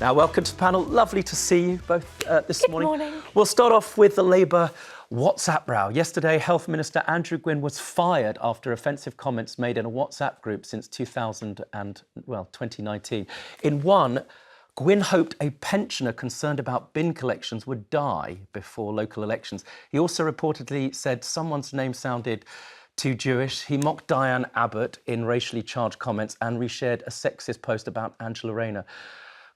Now, welcome to the panel. Lovely to see you both this morning. Good morning. We'll start off with the Labour WhatsApp row. Yesterday, Health Minister Andrew Gwynne was fired after offensive comments made in a WhatsApp group since 2019. In one, Gwynne hoped a pensioner concerned about bin collections would die before local elections. He also reportedly said someone's name sounded too Jewish. He mocked Dianne Abbott in racially charged comments and reshared a sexist post about Angela Rayner.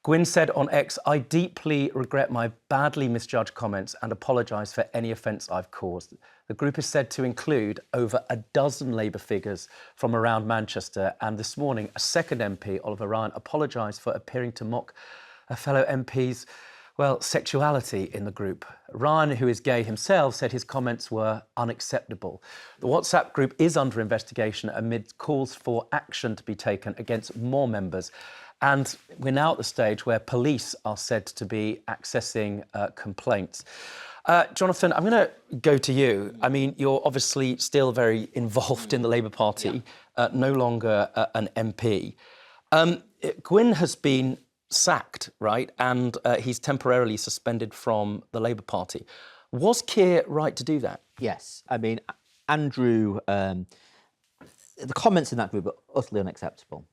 Gwynne said on X, "I deeply regret my badly misjudged comments and apologise for any offence I've caused." The group is said to include over a dozen Labour figures from around Manchester, and this morning a second MP, Oliver Ryan, apologised for appearing to mock a fellow MP's, well, sexuality in the group. Ryan, who is gay himself, said his comments were unacceptable. The WhatsApp group is under investigation amid calls for action to be taken against more members. And we're now at the stage where police are said to be accessing complaints. Jonathan, I'm going to go to you. I mean, you're obviously still very involved in the Labour Party, no longer an MP. Gwynne has been sacked, right? And he's temporarily suspended from the Labour Party. Was Keir right to do that? Yes. I mean, Andrew, the comments in that group are utterly unacceptable.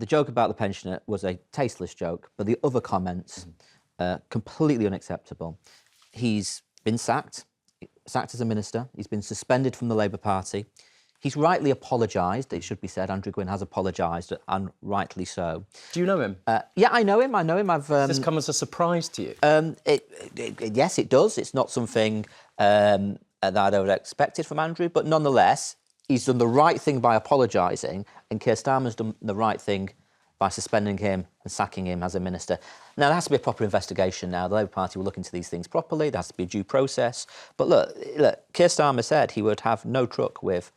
The joke about the pensioner was a tasteless joke, but the other comments, completely unacceptable. He's been sacked as a minister. He's been suspended from the Labour Party. He's rightly apologised, it should be said. Andrew Gwynne has apologised, and rightly so. Do you know him? Yeah, I know him. Does this come as a surprise to you? Yes, it does. It's not something that I'd have expected from Andrew, but nonetheless, he's done the right thing by apologising, and Keir Starmer's done the right thing by suspending him and sacking him as a minister. Now, there has to be a proper investigation now. The Labour Party will look into these things properly. There has to be a due process. But look, Keir Starmer said he would have no truck with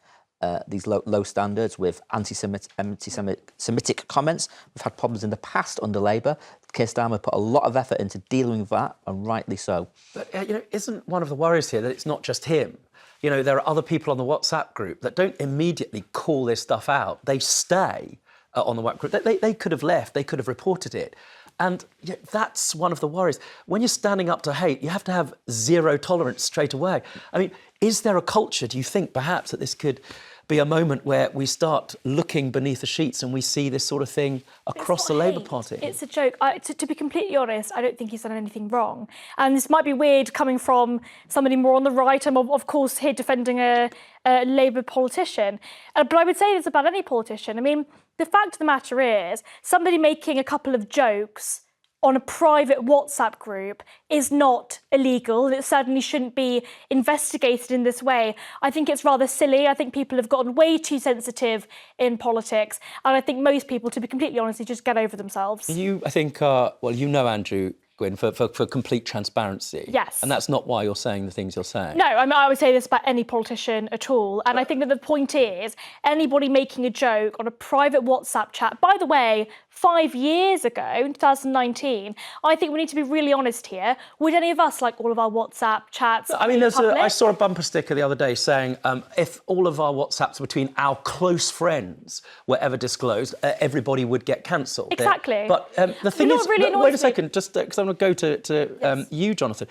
these low standards, with anti-Semitic comments. We've had problems in the past under Labour. Keir Starmer put a lot of effort into dealing with that, and rightly so. But, isn't one of the worries here that it's not just him? There are other people on the WhatsApp group that don't immediately call this stuff out. They stay on the WhatsApp group. They could have left. They could have reported it. And that's one of the worries. When you're standing up to hate, you have to have zero tolerance straight away. I mean, is there a culture, do you think, perhaps, that this could be a moment where we start looking beneath the sheets and we see this sort of thing across the Labour Party? It's a joke. To be completely honest, I don't think he's done anything wrong. And this might be weird coming from somebody more on the right. I'm, of course, here defending a Labour politician. But I would say this about any politician. I mean, the fact of the matter is, somebody making a couple of jokes on a private WhatsApp group is not illegal. It certainly shouldn't be investigated in this way. I think it's rather silly. I think people have gotten way too sensitive in politics. And I think most people, to be completely honest, just get over themselves. You, I think, you know Andrew Gwynne for complete transparency. Yes. And that's not why you're saying the things you're saying. No, I mean, I would say this about any politician at all. And I think that the point is, anybody making a joke on a private WhatsApp chat, by the way, 5 years ago, in 2019, I think we need to be really honest here. Would any of us like all of our WhatsApp chats? I mean, I saw a bumper sticker the other day saying, if all of our WhatsApps between our close friends were ever disclosed, everybody would get cancelled. Exactly. But the thing is, really wait a second, just because I'm going to go to Yes. you, Jonathan.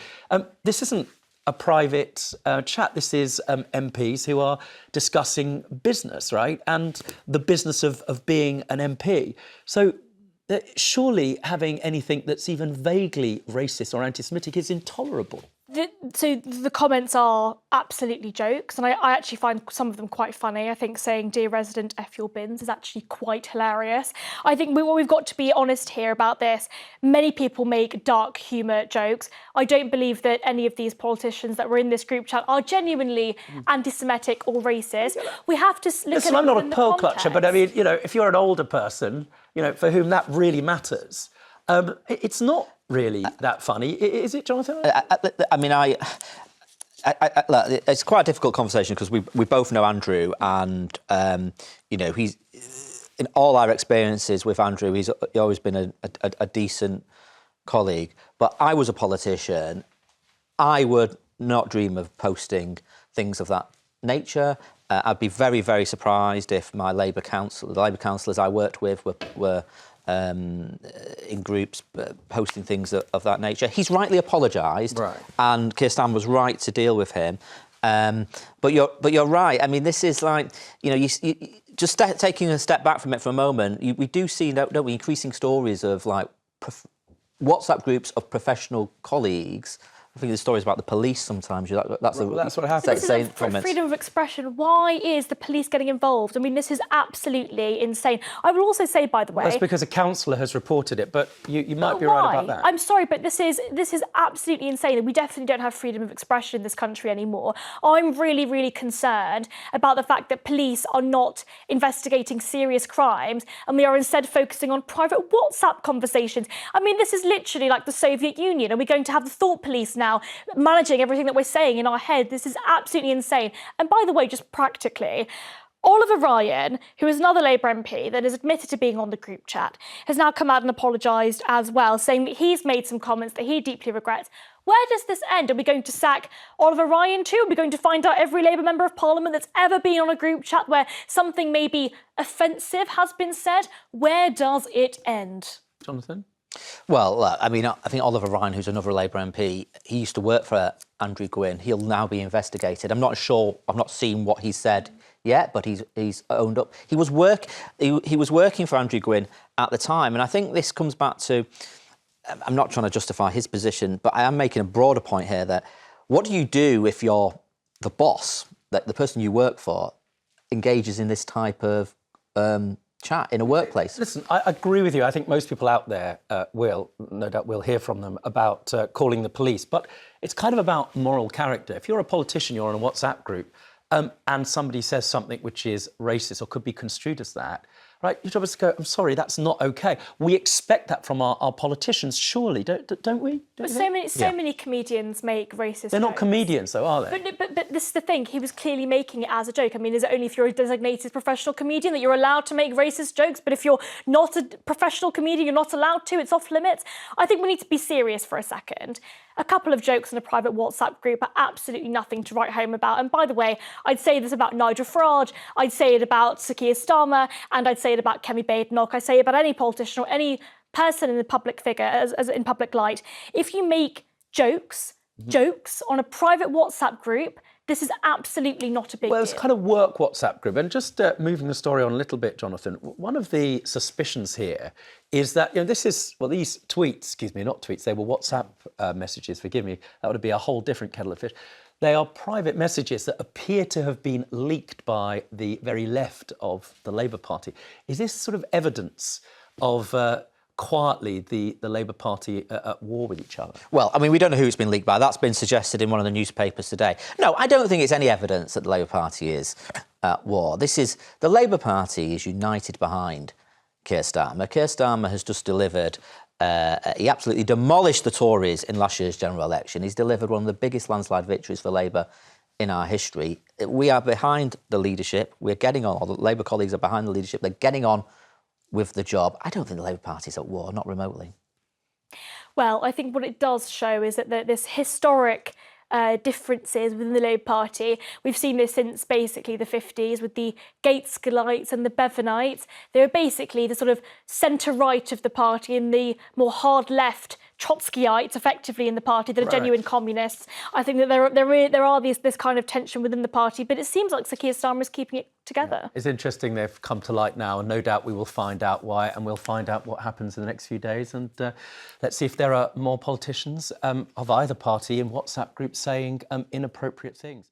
This isn't a private chat. This is MPs who are discussing business, right? And the business of being an MP. So surely having anything that's even vaguely racist or anti-Semitic is intolerable. So the comments are absolutely jokes, and I actually find some of them quite funny. I think saying "Dear resident, F your bins" is actually quite hilarious. I think we've got to be honest here about this. Many people make dark humour jokes. I don't believe that any of these politicians that were in this group chat are genuinely anti-Semitic or racist. We have to look at it. I'm not a in the pearl context. clutcher, but I mean, if you're an older person, for whom that really matters, it's not really that funny, is it, Jonathan? I mean, it's quite a difficult conversation because we both know Andrew, and he's in all our experiences with Andrew, he's always been a decent colleague. But I was a politician. I would not dream of posting things of that nature. I'd be very, very surprised if the Labour councillors I worked with were in groups, posting things of that nature. He's rightly apologised, Right. and Keir Starmer was right to deal with him. But you're right. I mean, this is like, you know, you just taking a step back from it for a moment. We do see, don't we, increasing stories of like WhatsApp groups of professional colleagues. I think there's stories about the police sometimes. That's what happens. This is freedom of expression. Why is the police getting involved? I mean, this is absolutely insane. I will also say, by the way... That's because a councillor has reported it, but you might be why? right about that. I'm sorry, but this is absolutely insane, and we definitely don't have freedom of expression in this country anymore. I'm really, really concerned about the fact that police are not investigating serious crimes, and we are instead focusing on private WhatsApp conversations. I mean, this is literally like the Soviet Union. Are we going to have the thought police now managing everything that we're saying in our head? This is absolutely insane. And by the way, just practically, Oliver Ryan, who is another Labour MP that has admitted to being on the group chat, has now come out and apologised as well, saying that he's made some comments that he deeply regrets. Where does this end? Are we going to sack Oliver Ryan too? Are we going to find out every Labour member of Parliament that's ever been on a group chat where something maybe offensive has been said? Where does it end? Jonathan? Well, I mean, I think Oliver Ryan, who's another Labour MP, he used to work for Andrew Gwynne. He'll now be investigated. I'm not sure. I've not seen what he said yet, but he's owned up. He was working for Andrew Gwynne at the time, and I think this comes back to. I'm not trying to justify his position, but I am making a broader point here that what do you do if you're the boss, that the person you work for, engages in this type of chat in a workplace? Listen, I agree with you. I think most people out there will, no doubt we'll hear from them about calling the police, but it's kind of about moral character. If you're a politician, you're in a WhatsApp group, and somebody says something which is racist or could be construed as that, right, your job is to go, I'm sorry, that's not OK. We expect that from our politicians, surely, don't we? But so many comedians make racist They're not jokes. comedians, though, are they? But this is the thing, he was clearly making it as a joke. I mean, is it only if you're a designated professional comedian that you're allowed to make racist jokes? But if you're not a professional comedian, you're not allowed to, it's off limits. I think we need to be serious for a second. A couple of jokes in a private WhatsApp group are absolutely nothing to write home about. And by the way, I'd say this about Nigel Farage, I'd say it about Keir Starmer, and I'd say it about Kemi Badenoch. I say it about any politician or any person in the public figure, as in public light. If you make jokes on a private WhatsApp group, this is absolutely not a big deal. Well, it's kind of work WhatsApp group. And just moving the story on a little bit, Jonathan, one of the suspicions here is that, you know, these tweets, not tweets, they were WhatsApp messages, forgive me, that would be a whole different kettle of fish. They are private messages that appear to have been leaked by the very left of the Labour Party. Is this sort of evidence of quietly the Labour Party at war with each other? Well, I mean, we don't know who it's been leaked by. That's been suggested in one of the newspapers today. No, I don't think it's any evidence that the Labour Party is at war. The Labour Party is united behind Keir Starmer. Keir Starmer has just delivered, he absolutely demolished the Tories in last year's general election. He's delivered one of the biggest landslide victories for Labour in our history. We are behind the leadership. We're getting on, or the Labour colleagues are behind the leadership. They're getting on with the job. I don't think the Labour Party is at war, not remotely. Well, I think what it does show is that this historic differences within the Labour Party. We've seen this since basically the 50s with the Gateskites and the Bevernites. They were basically the sort of centre-right of the party and the more hard-left Trotskyites effectively in the party that are genuine communists. I think that there are this kind of tension within the party, but it seems like Sir Keir Starmer is keeping it together. Yeah. It's interesting they've come to light now, and no doubt we will find out why, and we'll find out what happens in the next few days. And let's see if there are more politicians of either party in WhatsApp groups saying inappropriate things.